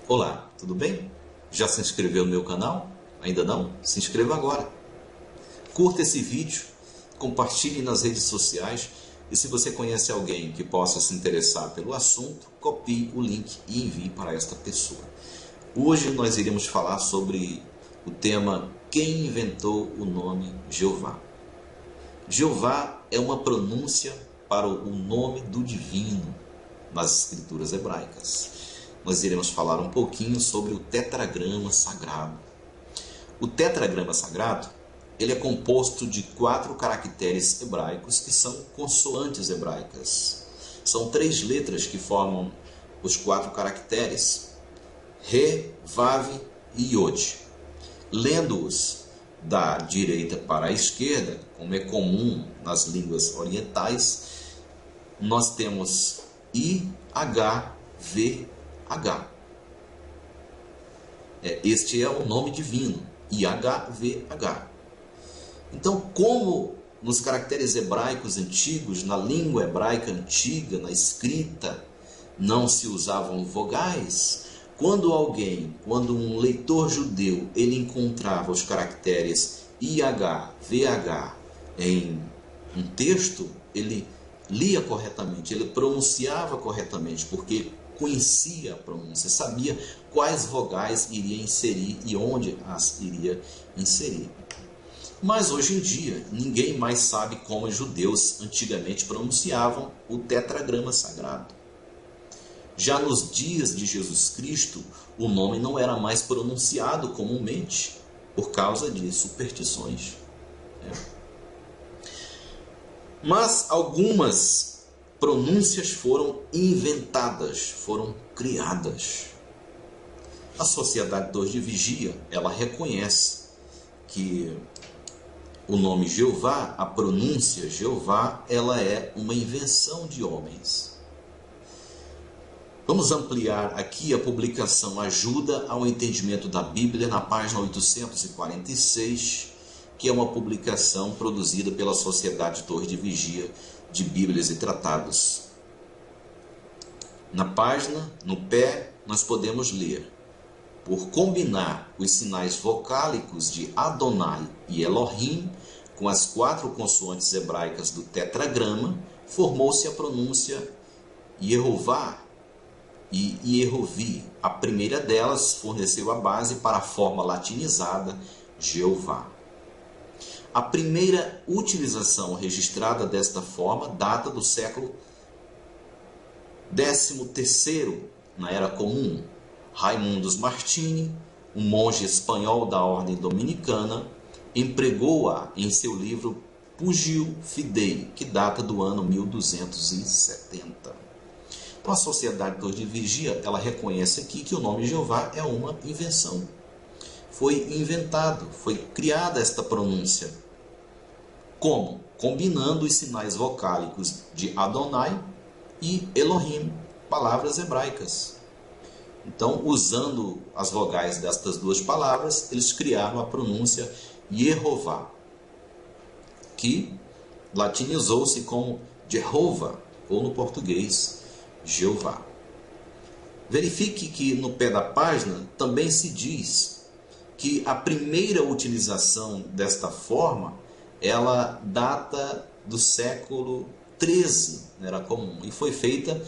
Olá, tudo bem? Já se inscreveu no meu canal? Ainda não? Se inscreva agora. Curta esse vídeo, compartilhe nas redes sociais e se você conhece alguém que possa se interessar pelo assunto, copie o link e envie para esta pessoa. Hoje nós iremos falar sobre o tema Quem inventou o nome Jeová? Jeová é uma pronúncia para o nome do divino nas escrituras hebraicas. Nós iremos falar um pouquinho sobre o tetragrama sagrado. O tetragrama sagrado, ele é composto de 4 caracteres hebraicos que são consoantes hebraicas. São 3 letras que formam os 4 caracteres: Re, Vav e Yod. Lendo-os da direita para a esquerda, como é comum nas línguas orientais, nós temos I, H, V, H. Este é o nome divino, IHVH. Então, como nos caracteres hebraicos antigos, na língua hebraica antiga, na escrita, não se usavam vogais, quando um leitor judeu, ele encontrava os caracteres IHVH em um texto, ele lia corretamente, ele pronunciava corretamente, porque conhecia a pronúncia, sabia quais vogais iria inserir e onde as iria inserir. Mas hoje em dia, ninguém mais sabe como os judeus antigamente pronunciavam o tetragrama sagrado. Já nos dias de Jesus Cristo, o nome não era mais pronunciado comumente por causa de superstições. Mas algumas pronúncias foram inventadas, foram criadas. A Sociedade Torre de Vigia, ela reconhece que o nome Jeová, a pronúncia Jeová, ela é uma invenção de homens. Vamos ampliar aqui a publicação Ajuda ao Entendimento da Bíblia, na página 846, que é uma publicação produzida pela Sociedade Torre de Vigia de Bíblias e Tratados. Na página, no pé, nós podemos ler: por combinar os sinais vocálicos de Adonai e Elohim com as 4 consoantes hebraicas do tetragrama, formou-se a pronúncia Yehová e Yehovi. A primeira delas forneceu a base para a forma latinizada Jeová. A primeira utilização registrada desta forma data do século XIII, na Era Comum. Raimundos Martini, um monge espanhol da ordem dominicana, empregou-a em seu livro Pugio Fidei, que data do ano 1270. Então, a Sociedade Torre de Vigia, ela reconhece aqui que o nome Jeová é uma invenção. Foi inventado, foi criada esta pronúncia. Como? Combinando os sinais vocálicos de Adonai e Elohim, palavras hebraicas. Então, usando as vogais destas 2 palavras, eles criaram a pronúncia Yehová, que latinizou-se como Jehovah, ou no português, Jeová. Verifique que no pé da página também se diz que a primeira utilização desta forma, ela data do século XIII, Era Comum, e foi feita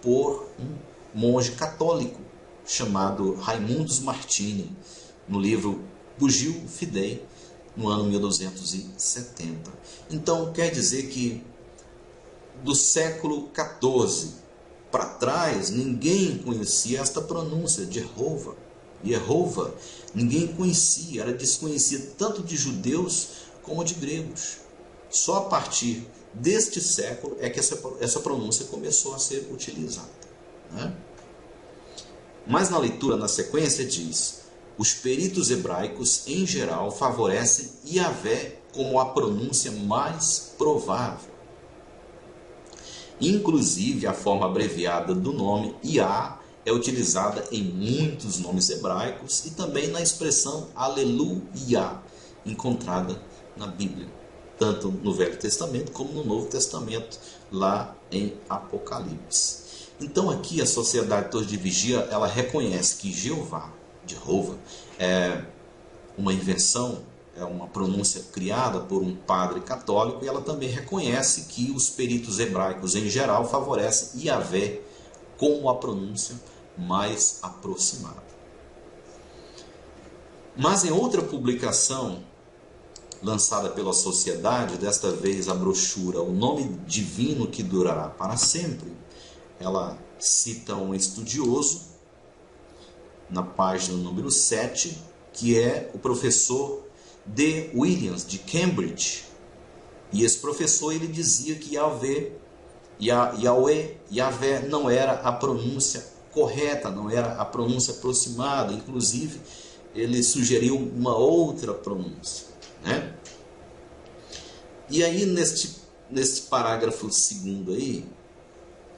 por um monge católico chamado Raimundos Martini, no livro Pugio Fidei, no ano 1270. Então, quer dizer que do século XIV para trás, ninguém conhecia esta pronúncia de Jehová. Jehová, ninguém conhecia, era desconhecido tanto de judeus como de gregos. Só a partir deste século é que essa pronúncia começou a ser utilizada. Mas na leitura, na sequência, diz: os peritos hebraicos, em geral, favorecem Yahvé como a pronúncia mais provável. Inclusive, a forma abreviada do nome Iá é utilizada em muitos nomes hebraicos e também na expressão Aleluia, encontrada na Bíblia, tanto no Velho Testamento como no Novo Testamento, lá em Apocalipse. Então aqui a Sociedade Torre de Vigia, ela reconhece que Jeová é uma invenção, é uma pronúncia criada por um padre católico, e ela também reconhece que os peritos hebraicos em geral favorecem Yahvé como a pronúncia mais aproximada. Mas em outra publicação lançada pela sociedade, desta vez a brochura O Nome Divino que Durará para Sempre, ela cita um estudioso na página número 7, que é o professor D. Williams, de Cambridge. E esse professor, ele dizia que Yahvé não era a pronúncia correta, não era a pronúncia aproximada. Inclusive, ele sugeriu uma outra pronúncia, né? E aí, neste parágrafo segundo aí,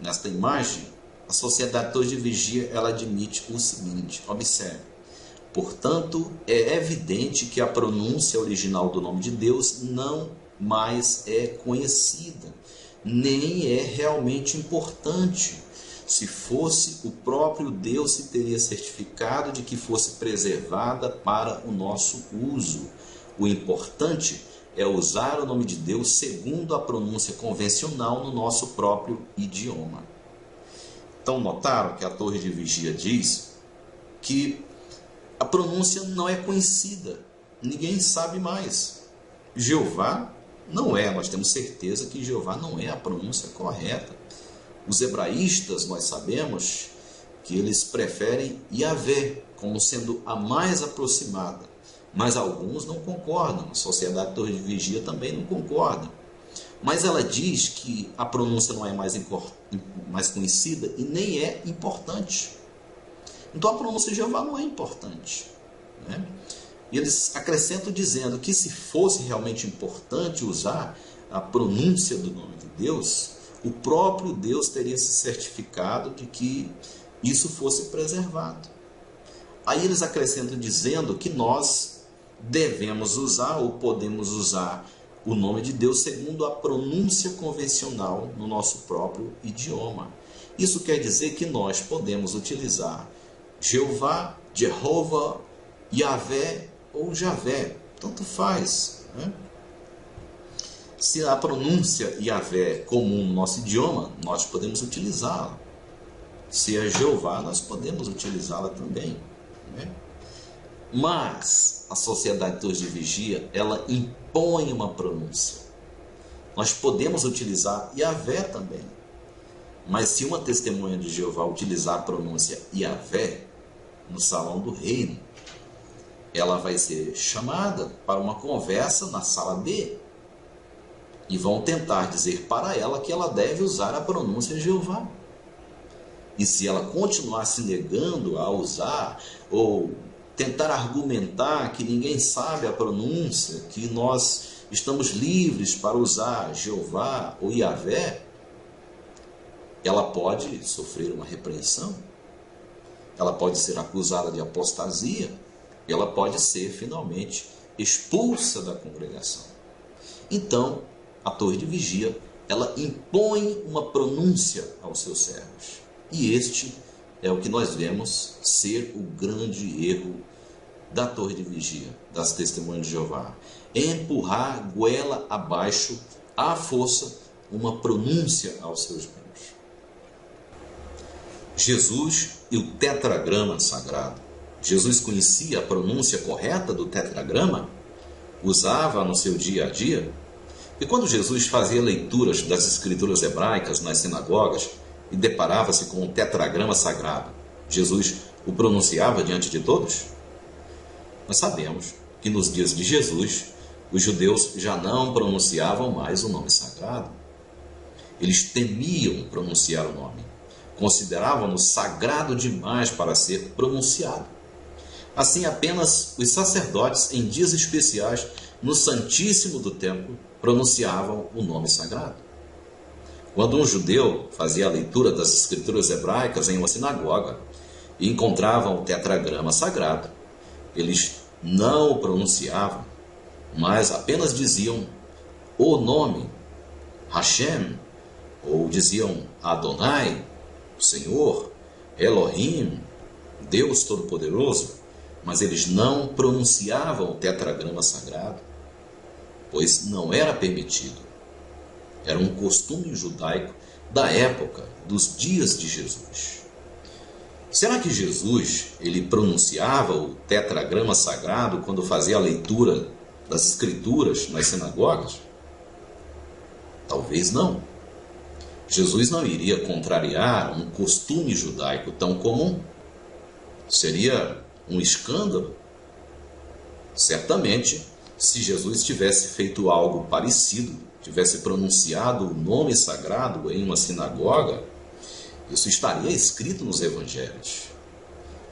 nesta imagem, a Sociedade Torre de Vigia, ela admite o seguinte, observe: portanto, é evidente que a pronúncia original do nome de Deus não mais é conhecida, nem é realmente importante. Se fosse, o próprio Deus se teria certificado de que fosse preservada para o nosso uso. O importante é usar o nome de Deus segundo a pronúncia convencional no nosso próprio idioma. Então, notaram que a Torre de Vigia diz que a pronúncia não é conhecida, ninguém sabe mais. Jeová não é, nós temos certeza que Jeová não é a pronúncia correta. Os hebraístas, nós sabemos que eles preferem Yahvé como sendo a mais aproximada, mas alguns não concordam, a Sociedade Torre de Vigia também não concorda. Mas ela diz que a pronúncia não é mais conhecida e nem é importante. Então a pronúncia de Jeová não é importante, né? E eles acrescentam dizendo que se fosse realmente importante usar a pronúncia do nome de Deus, o próprio Deus teria se certificado de que isso fosse preservado. Aí eles acrescentam dizendo que nós devemos usar ou podemos usar o nome de Deus segundo a pronúncia convencional no nosso próprio idioma. Isso quer dizer que nós podemos utilizar Jeová, Jehová, Yahvé ou Javé, tanto faz, né? Se a pronúncia Yahvé é comum no nosso idioma, nós podemos utilizá-la. Se é Jeová, nós podemos utilizá-la também, né? Mas a Sociedade Torre de Vigia, ela impõe uma pronúncia. Nós podemos utilizar Yahvé também. Mas se uma testemunha de Jeová utilizar a pronúncia Yahvé no salão do reino, ela vai ser chamada para uma conversa na sala B. E vão tentar dizer para ela que ela deve usar a pronúncia Jeová. E se ela continuar se negando a usar, ou tentar argumentar que ninguém sabe a pronúncia, que nós estamos livres para usar Jeová ou Yahvé, ela pode sofrer uma repreensão, ela pode ser acusada de apostasia, ela pode ser finalmente expulsa da congregação. Então, a Torre de Vigia, ela impõe uma pronúncia aos seus servos. E este é o que nós vemos ser o grande erro da Torre de Vigia, das Testemunhas de Jeová. É empurrar goela abaixo, à força, uma pronúncia aos seus membros. Jesus e o tetragrama sagrado. Jesus conhecia a pronúncia correta do tetragrama? Usava no seu dia a dia? E quando Jesus fazia leituras das escrituras hebraicas nas sinagogas e deparava-se com o tetragrama sagrado, Jesus o pronunciava diante de todos? Nós sabemos que nos dias de Jesus, os judeus já não pronunciavam mais o nome sagrado. Eles temiam pronunciar o nome, consideravam-no sagrado demais para ser pronunciado. Assim, apenas os sacerdotes, em dias especiais, no Santíssimo do Templo, pronunciavam o nome sagrado. Quando um judeu fazia a leitura das escrituras hebraicas em uma sinagoga e encontravam o tetragrama sagrado, eles não o pronunciavam, mas apenas diziam o nome, Hashem, ou diziam Adonai, Senhor, Elohim, Deus Todo-Poderoso, mas eles não pronunciavam o tetragrama sagrado, pois não era permitido. Era um costume judaico da época, dos dias de Jesus. Será que Jesus ele pronunciava o tetragrama sagrado quando fazia a leitura das escrituras nas sinagogas? Talvez não. Jesus não iria contrariar um costume judaico tão comum. Seria um escândalo. Certamente, se Jesus tivesse feito algo parecido, tivesse pronunciado o nome sagrado em uma sinagoga, isso estaria escrito nos evangelhos.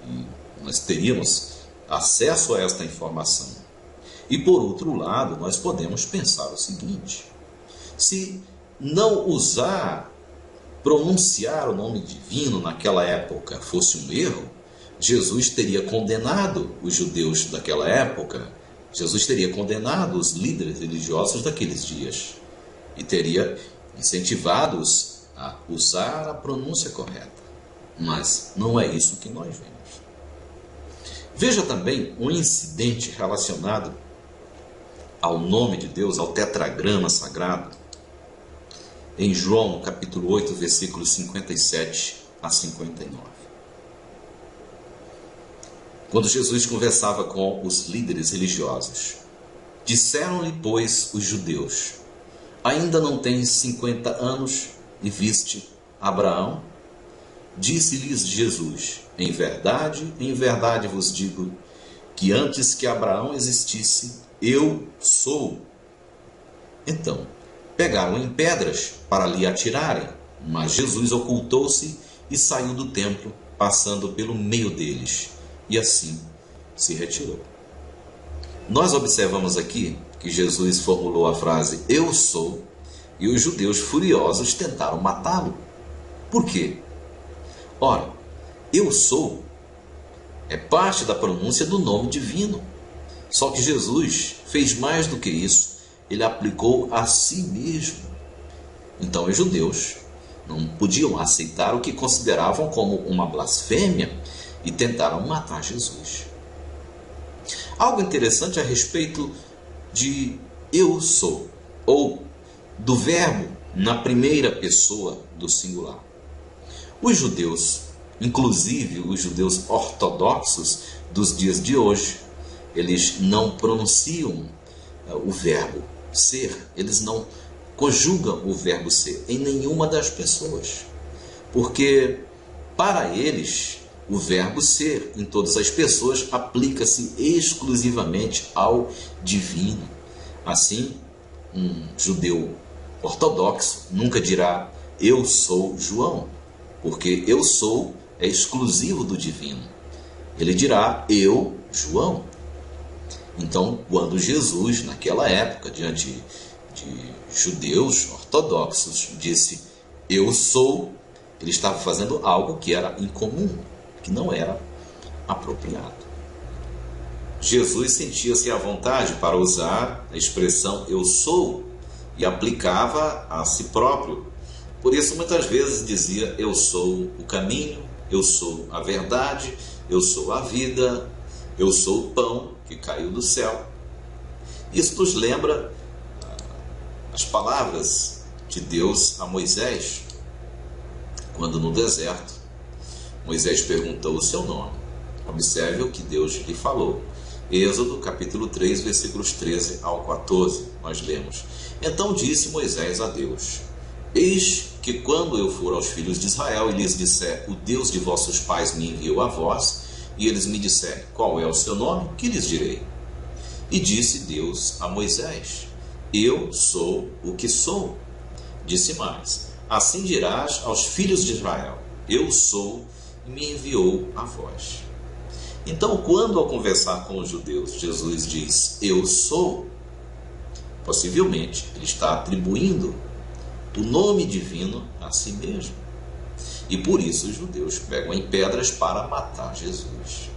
E nós teríamos acesso a esta informação. E por outro lado, nós podemos pensar o seguinte: se não pronunciar o nome divino naquela época fosse um erro, Jesus teria condenado os judeus daquela época, Jesus teria condenado os líderes religiosos daqueles dias e teria incentivado-os a usar a pronúncia correta. Mas não é isso que nós vemos. Veja também um incidente relacionado ao nome de Deus, ao tetragrama sagrado, em João capítulo 8, versículos 57 a 59. Quando Jesus conversava com os líderes religiosos, disseram-lhe, pois, os judeus: ainda não tens 50 anos e viste Abraão? Disse-lhes Jesus: em verdade vos digo, que antes que Abraão existisse, eu sou. Então, pegaram em pedras para lhe atirarem, mas Jesus ocultou-se e saiu do templo, passando pelo meio deles, e assim se retirou. Nós observamos aqui que Jesus formulou a frase eu sou, e os judeus furiosos tentaram matá-lo. Por quê? Ora, eu sou é parte da pronúncia do nome divino. Só que Jesus fez mais do que isso, ele aplicou a si mesmo. Então os judeus não podiam aceitar o que consideravam como uma blasfêmia e tentaram matar Jesus. Algo interessante a respeito de eu sou, ou do verbo na primeira pessoa do singular. Os judeus, inclusive os judeus ortodoxos dos dias de hoje, eles não pronunciam o verbo ser, eles não conjugam o verbo ser em nenhuma das pessoas, porque para eles o verbo ser em todas as pessoas aplica-se exclusivamente ao divino. Assim, um judeu ortodoxo nunca dirá eu sou João, porque eu sou é exclusivo do divino. Ele dirá eu João. Então, quando Jesus, naquela época, diante de judeus ortodoxos, disse eu sou, ele estava fazendo algo que era incomum, que não era apropriado. Jesus sentia-se à vontade para usar a expressão eu sou e aplicava a si próprio. Por isso, muitas vezes dizia eu sou o caminho, eu sou a verdade, eu sou a vida, eu sou o pão que caiu do céu. Isso nos lembra as palavras de Deus a Moisés, quando no deserto Moisés perguntou o seu nome. Observe o que Deus lhe falou. Êxodo capítulo 3, versículos 13 ao 14, nós lemos: então disse Moisés a Deus: eis que quando eu for aos filhos de Israel e lhes disser, o Deus de vossos pais me enviou a vós, e eles me disserem, qual é o seu nome? Que lhes direi? E disse Deus a Moisés: eu sou o que sou. Disse mais: assim dirás aos filhos de Israel, eu sou, e me enviou a vós. Então, quando ao conversar com os judeus, Jesus diz eu sou, possivelmente ele está atribuindo o nome divino a si mesmo. E por isso os judeus pegam em pedras para matar Jesus.